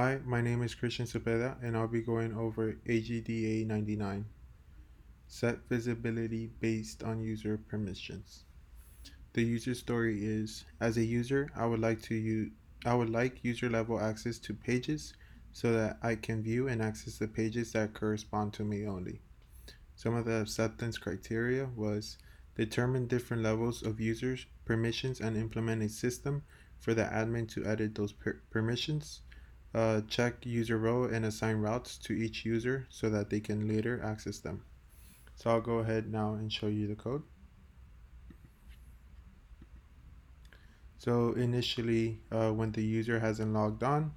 Hi, my name is Christian Cepeda and I'll be going over AGDA 99. Set visibility based on user permissions. The user story is, as a user, I would like user level access to pages so that I can view and access the pages that correspond to me only. Some of the acceptance criteria was determine different levels of users permissions and implement a system for the admin to edit those permissions. Check user role and assign routes to each user so that they can later access them. So I'll go ahead now and show you the code. So initially, when the user hasn't logged on,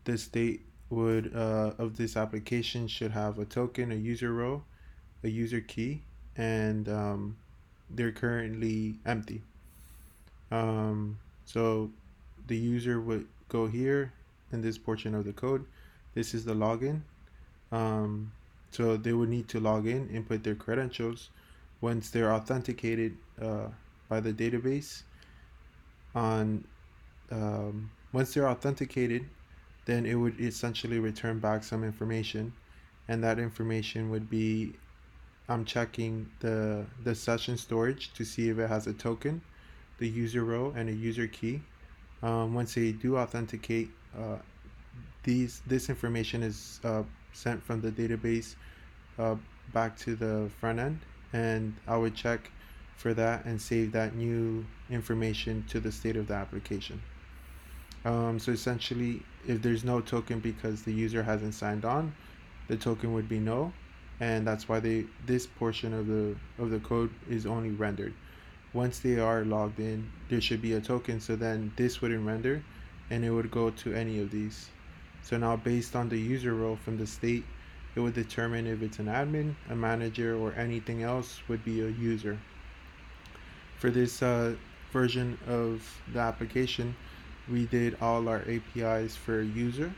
the state of this application should have a token, a user role, a user key, and they're currently empty. So the user would go here in this portion of the code. This is the login. Um, so they would need to log in, input their credentials. Once they're authenticated by the database, on once they're authenticated, then it would essentially return back some information, and that information would be I'm checking the session storage to see if it has a token, the user role, and a user key. Once they do authenticate, this information is sent from the database uh, back to the front end, and I would check for that and save that new information to the state of the application. So essentially, if there's no token because the user hasn't signed on, the token would be no, and that's why this portion of the code is only rendered. Once they are logged in, there should be a token, so then this wouldn't render, and it would go to any of these. So now, based on the user role from the state, it would determine if it's an admin, a manager, or anything else would be a user. For this version of the application, we did all our APIs for user,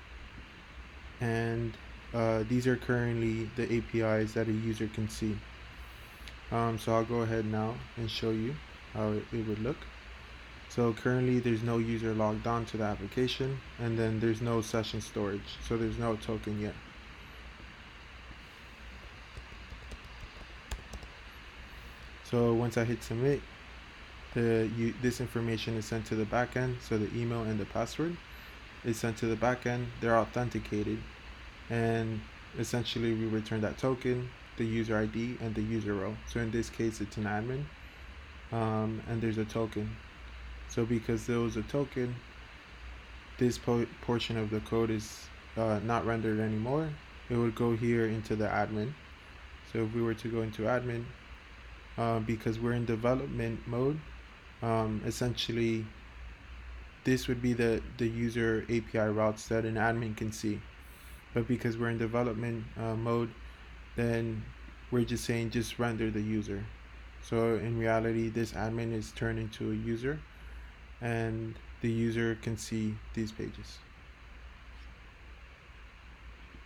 and these are currently the APIs that a user can see. So I'll go ahead now and show you how it would look. So currently there's no user logged on to the application, and then there's no session storage, so there's no token yet. So once I hit submit, this information is sent to the backend, so the email and the password is sent to the backend. They're authenticated, and essentially we return that token, the user ID, and the user role. So in this case, it's an admin, and there's a token. So because there was a token, this portion of the code is not rendered anymore. It would go here into the admin. So if we were to go into admin, because we're in development mode, essentially this would be the user API routes that an admin can see. But because we're in development mode, then we're just saying just render the user. So in reality, this admin is turned into a user, and the user can see these pages.